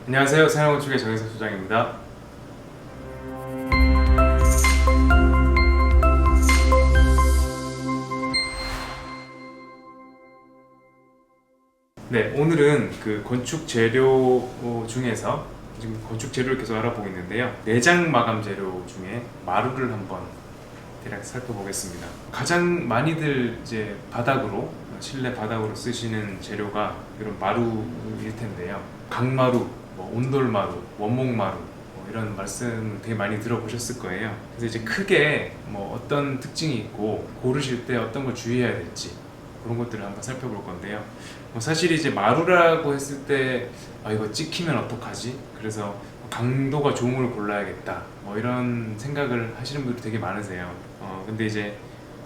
안녕하세요. 서양건축의 정혜석 소장입니다. 네, 오늘은 그 건축 재료 중에서 지금 건축 재료를 계속 알아보고 있는데요. 내장 마감 재료 중에 마루를 한번 대략 살펴보겠습니다. 가장 많이들 이제 바닥으로 실내 바닥으로 쓰시는 재료가 이런 마루일 텐데요. 강마루, 온돌마루, 원목마루 이런 말씀 되게 많이 들어보셨을 거예요. 그래서 이제 크게 어떤 특징이 있고 고르실 때 어떤 걸 주의해야 될지 그런 것들을 한번 살펴볼 건데요. 사실 이제 마루라고 했을 때 이거 찍히면 어떡하지? 그래서 강도가 좋은 걸 골라야겠다. 이런 생각을 하시는 분들이 되게 많으세요. 근데 이제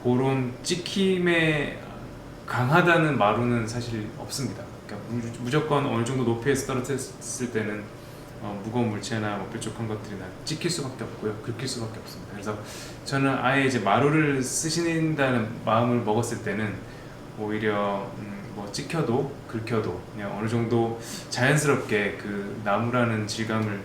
그런 찍힘에 강하다는 마루는 사실 없습니다. 그러니까 무조건 어느 정도 높이에서 떨어졌을 때는 무거운 물체나 뾰족한 것들이나 찍힐 수밖에 없고요, 긁힐 수밖에 없습니다. 그래서 저는 아예 이제 마루를 쓰신다는 마음을 먹었을 때는 오히려 찍혀도 긁혀도 그냥 어느 정도 자연스럽게 그 나무라는 질감을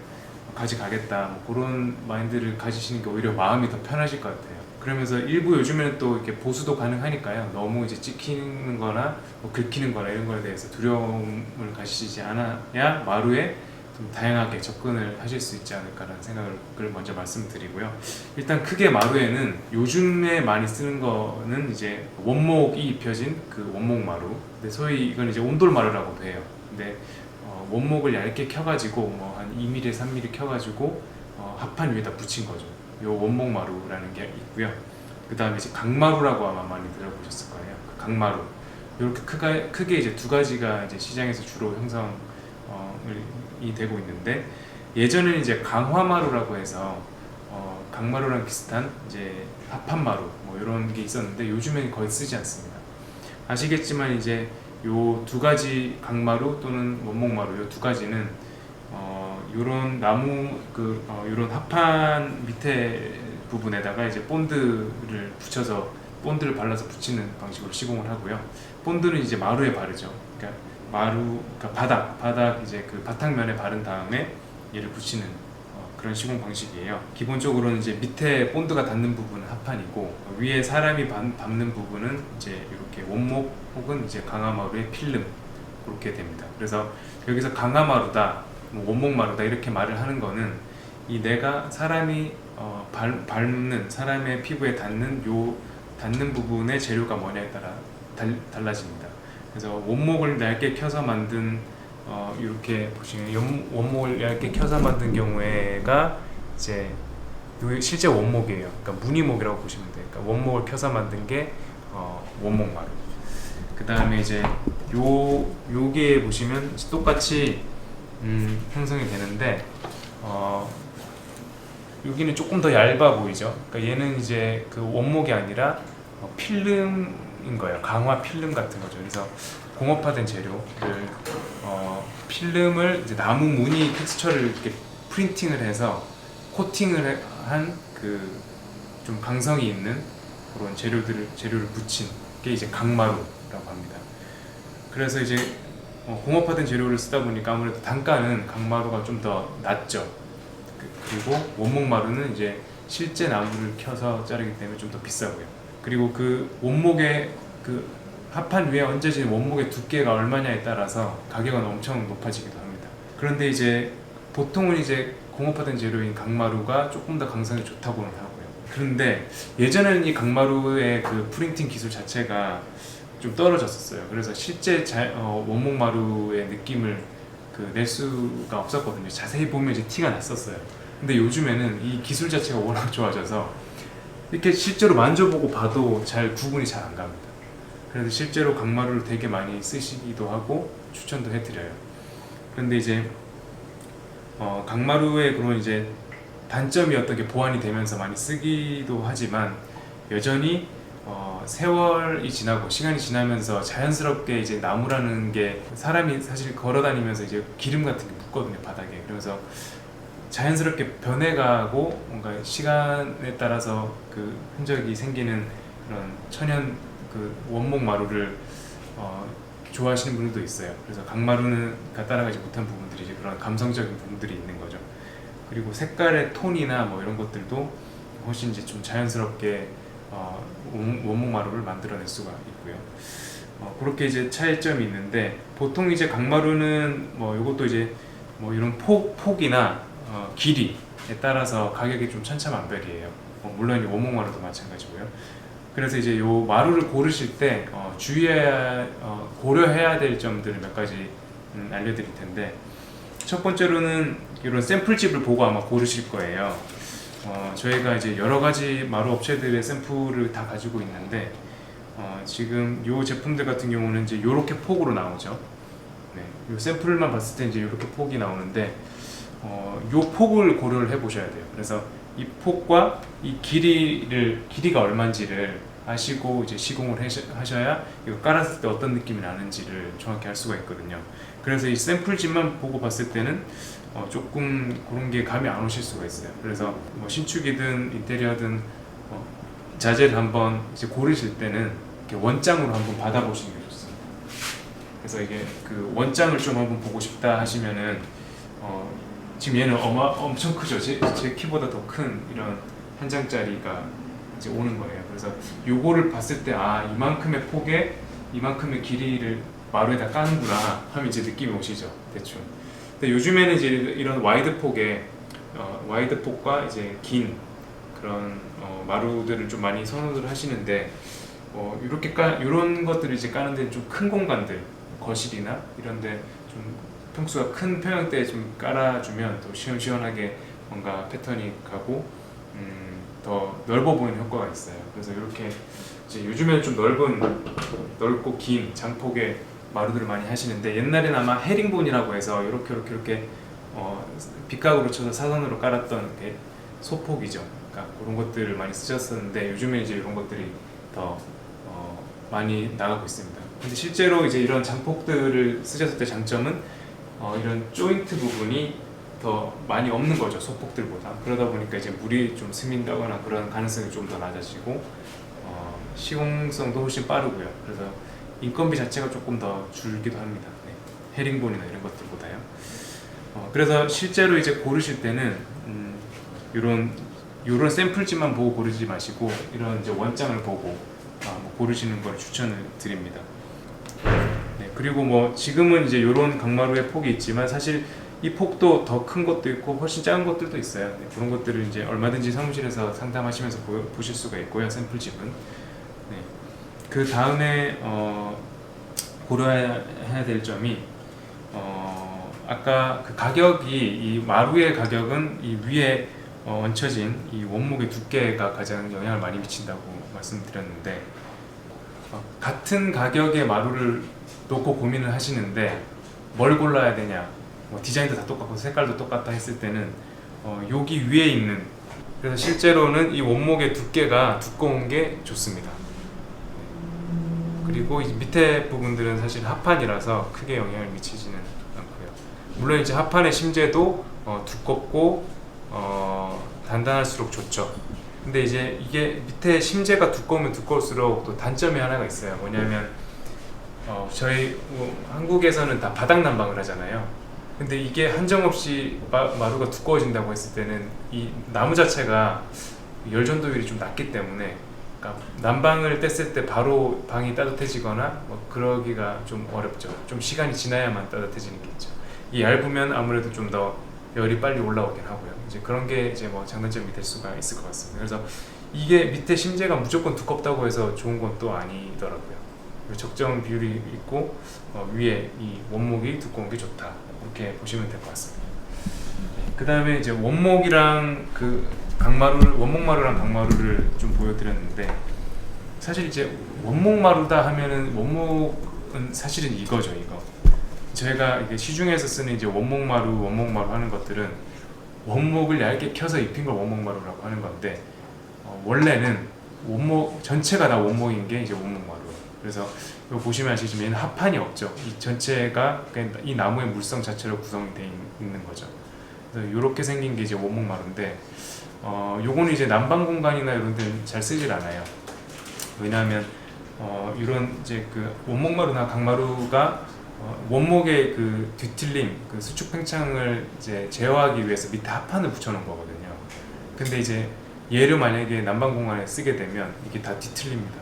가져가겠다, 그런 마인드를 가지시는 게 오히려 마음이 더 편하실 것 같아요. 그러면서 일부 요즘에는 또 이렇게 보수도 가능하니까요. 너무 이제 찍히는 거나 긁히는 거나 이런 거에 대해서 두려움을 가지시지 않아야 마루에 좀 다양하게 접근을 하실 수 있지 않을까라는 생각을 먼저 말씀드리고요. 일단 크게 마루에는 요즘에 많이 쓰는 거는 이제 원목이 입혀진 그 원목 마루. 근데 소위 이건 이제 온돌 마루라고도 해요. 근데 원목을 얇게 켜가지고 한 2mm, 3mm 켜가지고 합판 위에다 붙인 거죠. 요 원목 마루라는 게 있고요. 그 다음에 이제 강마루라고 아마 많이 들어보셨을 거예요. 그 강마루. 이렇게 크게 이제 두 가지가 이제 시장에서 주로 형성이 되고 있는데, 예전에는 이제 강화마루라고 해서 강마루랑 비슷한 이제 합판마루 이런 게 있었는데 요즘에는 거의 쓰지 않습니다. 아시겠지만 이제 요 두 가지 강마루 또는 원목마루 요 두 가지는 요런 나무 요런 합판 밑에 부분에다가 이제 본드를 붙여서 본드를 발라서 붙이는 방식으로 시공을 하고요. 본드는 이제 마루에 바르죠. 그러니까 바닥 이제 그 바닥면에 바른 다음에 얘를 붙이는 그런 시공 방식이에요. 기본적으로는 이제 밑에 본드가 닿는 부분은 합판이고 위에 사람이 밟는 부분은 이제 이렇게 원목 혹은 이제 강화마루의 필름, 그렇게 됩니다. 그래서 여기서 강화마루다, 원목마루다 이렇게 말을 하는 거는 이 내가 사람이 밟는, 사람의 피부에 닿는 부분의 재료가 뭐냐에 따라 달라집니다. 그래서 원목을 얇게 켜서 만든 이렇게 보시면 원목을 얇게 켜서 만든 경우에가 이제 실제 원목이에요. 그러니까 무늬목이라고 보시면 돼요. 그러니까 원목을 켜서 만든 게 원목마루. 그 다음에 이제 요게 보시면 똑같이 형성이 되는데 여기는 조금 더 얇아 보이죠. 그러니까 얘는 이제 그 원목이 아니라 필름인 거예요. 강화 필름 같은 거죠. 그래서 공업화된 재료를 필름을 이제 나무 무늬 텍스처를 이렇게 프린팅을 해서 코팅을 한 그 좀 강성이 있는 그런 재료를 붙인 게 이제 강마루라고 합니다. 그래서 이제 공업화된 재료를 쓰다 보니까 아무래도 단가는 강마루가 좀 더 낮죠. 그리고 원목마루는 이제 실제 나무를 켜서 자르기 때문에 좀 더 비싸고요. 그리고 그 원목의 그 합판 위에 얹어진 원목의 두께가 얼마냐에 따라서 가격은 엄청 높아지기도 합니다. 그런데 이제 보통은 이제 공업화된 재료인 강마루가 조금 더 강성이 좋다고는 하고요. 그런데 예전에는 이 강마루의 그 프린팅 기술 자체가 좀 떨어졌었어요. 그래서 실제 원목마루의 느낌을 낼 수가 없었거든요. 자세히 보면 이제 티가 났었어요. 근데 요즘에는 이 기술 자체가 워낙 좋아져서 이렇게 실제로 만져보고 봐도 구분이 잘 안 갑니다. 그래서 실제로 강마루를 되게 많이 쓰시기도 하고 추천도 해드려요. 그런데 이제 강마루의 그런 이제 단점이 어떤 게 보완이 되면서 많이 쓰기도 하지만 여전히 세월이 지나고 시간이 지나면서 자연스럽게 이제 나무라는 게 사람이 사실 걸어다니면서 이제 기름 같은 게 묻거든요, 바닥에. 그래서 자연스럽게 변해가고 뭔가 시간에 따라서 그 흔적이 생기는 그런 천연 그 원목 마루를 좋아하시는 분들도 있어요. 그래서 강마루는 따라가지 못한 부분들이 이제 그런 감성적인 부분들이 있는 거죠. 그리고 색깔의 톤이나 뭐 이런 것들도 훨씬 이제 좀 자연스럽게 원목 마루를 만들어낼 수가 있고요. 그렇게 이제 차이점이 있는데, 보통 이제 강마루는 뭐 이것도 이제 뭐 이런 폭이나 길이에 따라서 가격이 좀 천차만별이에요. 물론 이제 원목 마루도 마찬가지고요. 그래서 이제 요 마루를 고르실 때 고려해야 될 점들을 몇 가지 알려드릴 텐데, 첫 번째로는 이런 샘플집을 보고 아마 고르실 거예요. 저희가 이제 여러 가지 마루 업체들의 샘플을 다 가지고 있는데, 지금 이 제품들 같은 경우는 이제 이렇게 폭으로 나오죠. 네, 이 샘플만 봤을 때 이제 이렇게 폭이 나오는데, 이 폭을 고려를 해보셔야 돼요. 그래서 이 폭과 이 길이가 얼마인지를 아시고 이제 시공을 하셔야 이거 깔았을 때 어떤 느낌이 나는지를 정확히 알 수가 있거든요. 그래서 이 샘플집만 보고 봤을 때는 조금 그런 게 감이 안 오실 수가 있어요. 그래서 뭐 신축이든 인테리어든 자재를 한번 이제 고르실 때는 이렇게 원장으로 한번 받아보시는 게 좋습니다. 그래서 이게 그 원장을 좀 한번 보고 싶다 하시면은 지금 얘는 엄청 크죠. 제 키보다 더 큰 이런 한 장짜리가 이제 오는 거예요. 그래서 요거를 봤을 때 이만큼의 폭에 이만큼의 길이를 마루에다 까는구나 하면 이제 느낌이 오시죠, 대충. 근데 요즘에는 이제 이런 와이드 폭과 이제 긴 그런 마루들을 좀 많이 선호를 하시는데, 이런 것들을 이제 까는 데는 좀 큰 공간들, 거실이나 이런데 좀 평수가 큰 평형대에 좀 깔아주면 또 시원시원하게 뭔가 패턴이 가고 더 넓어 보이는 효과가 있어요. 그래서 이렇게 이제 요즘에는 좀 넓고 긴 장폭의 마루들을 많이 하시는데, 옛날에는 아마 헤링본이라고 해서 이렇게 빗각으로 쳐서 사선으로 깔았던 게 소폭이죠. 그러니까 그런 것들을 많이 쓰셨었는데, 요즘에 이제 이런 것들이 더 많이 나가고 있습니다. 근데 실제로 이제 이런 장폭들을 쓰셨을 때 장점은 이런 조인트 부분이 더 많이 없는 거죠, 소폭들보다. 그러다 보니까 이제 물이 좀 스민다거나 그런 가능성이 좀 더 낮아지고 시공성도 훨씬 빠르고요. 그래서 인건비 자체가 조금 더 줄기도 합니다. 네. 헤링본이나 이런 것들보다요. 그래서 실제로 이제 고르실 때는 이런 샘플집만 보고 고르지 마시고 이런 이제 원장을 보고 고르시는 걸 추천을 드립니다. 네, 그리고 뭐 지금은 이제 이런 강마루의 폭이 있지만 사실 이 폭도 더 큰 것도 있고 훨씬 작은 것들도 있어요. 네, 그런 것들을 이제 얼마든지 사무실에서 상담하시면서 보실 수가 있고요, 샘플집은. 네, 그 다음에 고려해야 될 점이 아까 그 가격이, 이 마루의 가격은 이 위에 얹혀진 이 원목의 두께가 가장 영향을 많이 미친다고 말씀드렸는데, 같은 가격의 마루를 놓고 고민을 하시는데 뭘 골라야 되냐, 디자인도 다 똑같고 색깔도 똑같다 했을 때는 여기 위에 있는, 그래서 실제로는 이 원목의 두께가 두꺼운 게 좋습니다. 그리고 이 밑에 부분들은 사실 합판이라서 크게 영향을 미치지는 않고요. 물론 이제 합판의 심재도 두껍고 단단할수록 좋죠. 근데 이제 이게 밑에 심재가 두꺼우면 두꺼울수록 또 단점이 하나가 있어요. 뭐냐면 저희 한국에서는 다 바닥 난방을 하잖아요. 근데 이게 한정없이 마루가 두꺼워진다고 했을 때는 이 나무 자체가 열전도율이 좀 낮기 때문에, 그러니까 난방을 뗐을 때 바로 방이 따뜻해지거나 그러기가 좀 어렵죠. 좀 시간이 지나야만 따뜻해지는 게 있죠. 이 얇으면 아무래도 좀 더 열이 빨리 올라오긴 하고요. 이제 그런 게 이제 장단점이 될 수가 있을 것 같습니다. 그래서 이게 밑에 심재가 무조건 두껍다고 해서 좋은 건 또 아니더라고요. 적정 비율이 있고 위에 이 원목이 두꺼운 게 좋다, 이렇게 보시면 될 것 같습니다. 그 다음에 이제 원목이랑 그 원목마루랑 강마루를 좀 보여드렸는데, 사실 이제 원목마루다 하면은 원목은 사실은 이거죠, 이거. 저희가 이게 시중에서 쓰는 이제 원목마루 하는 것들은 원목을 얇게 켜서 입힌 걸 원목마루라고 하는 건데, 원래는 원목 전체가 다 원목인 게 이제 원목마루예요. 그래서 이거 보시면 아시지만 얘는 합판이 없죠. 이 전체가 그냥 이 나무의 물성 자체로 구성이 되어 있는 거죠. 그래서 이렇게 생긴 게 이제 원목마루인데, 요거는 이제 난방 공간이나 이런 데는 잘 쓰질 않아요. 왜냐하면 이런 이제 그 원목마루나 강마루가 원목의 그 뒤틀림, 그 수축 팽창을 이제 제어하기 위해서 밑에 합판을 붙여놓은 거거든요. 근데 이제 얘를 만약에 난방 공간에 쓰게 되면 이게 다 뒤틀립니다.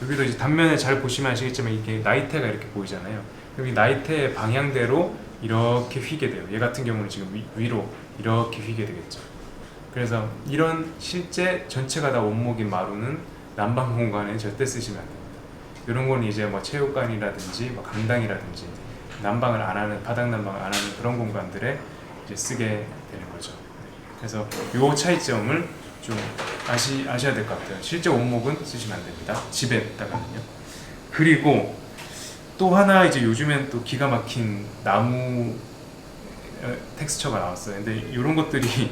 여기도 이제 단면에 잘 보시면 아시겠지만 이게 나이테가 이렇게 보이잖아요. 여기 나이테의 방향대로 이렇게 휘게 돼요. 얘 같은 경우는 지금 위로 이렇게 휘게 되겠죠. 그래서 이런 실제 전체가 다 원목인 마루는 난방 공간에 절대 쓰시면 안 됩니다. 이런 건 이제 뭐 체육관이라든지 뭐 강당이라든지 난방을 안 하는, 바닥 난방을 안 하는 그런 공간들에 이제 쓰게 되는 거죠. 그래서 요 차이점을 좀 아셔야 될 것 같아요. 실제 원목은 쓰시면 안 됩니다. 집에다가는요. 그리고 또 하나 이제 요즘엔 또 기가 막힌 나무 텍스처가 나왔어요. 근데 이런 것들이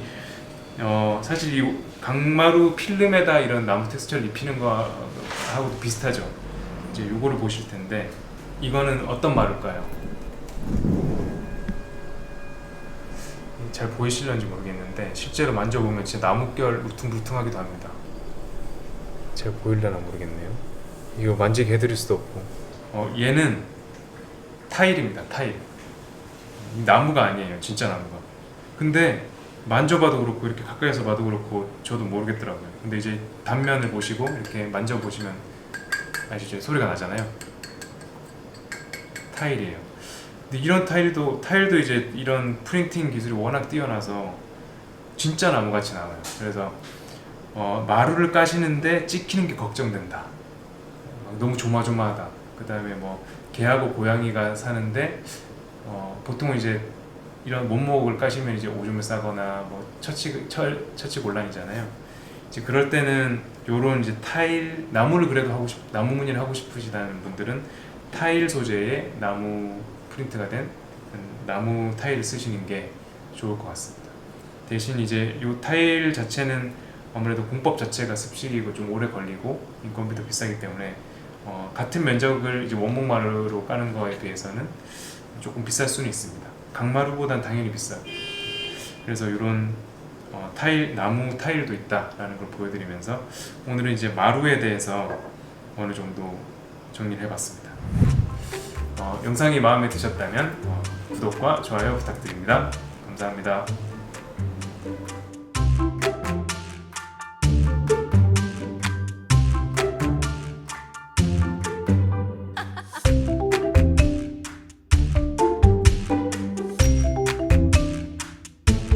사실 이 강마루 필름에다 이런 나무 텍스처를 입히는 거하고도 비슷하죠. 이제 요거를 보실 텐데 이거는 어떤 마루일까요? 잘 보이실런지 모르겠는데 실제로 만져보면 진짜 나뭇결 울퉁불퉁하기도 합니다. 잘 보일려나 모르겠네요. 이거 만지게 해드릴 수도 없고 얘는 타일입니다. 타일. 나무가 아니에요. 진짜 나무가. 근데 만져봐도 그렇고 이렇게 가까이서 봐도 그렇고 저도 모르겠더라고요. 근데 이제 단면을 보시고 이렇게 만져보시면 아시죠? 소리가 나잖아요. 타일이에요. 근데 이런 타일도 이제 이런 프린팅 기술이 워낙 뛰어나서 진짜 나무같이 나와요. 그래서 마루를 까시는데 찍히는 게 걱정된다. 너무 조마조마하다. 그 다음에 뭐 개하고 고양이가 사는데 보통은 이제 이런 원목을 까시면 이제 오줌을 싸거나 뭐 처치곤란이잖아요. 이제 그럴 때는 요런 이제 타일 나무를 그래도 나무 무늬를 하고 싶으시다는 분들은 타일 소재의 나무 프린트가 된 나무 타일을 쓰시는 게 좋을 것 같습니다. 대신 이제 요 타일 자체는 아무래도 공법 자체가 습식이고 좀 오래 걸리고 인건비도 비싸기 때문에 같은 면적을 이제 원목마루로 까는 거에 비해서는 조금 비쌀 수는 있습니다. 강마루보단 당연히 비싸요. 그래서 이런 나무 타일도 있다라는 걸 보여드리면서 오늘은 이제 마루에 대해서 어느 정도 정리를 해봤습니다. 영상이 마음에 드셨다면 구독과 좋아요 부탁드립니다. 감사합니다.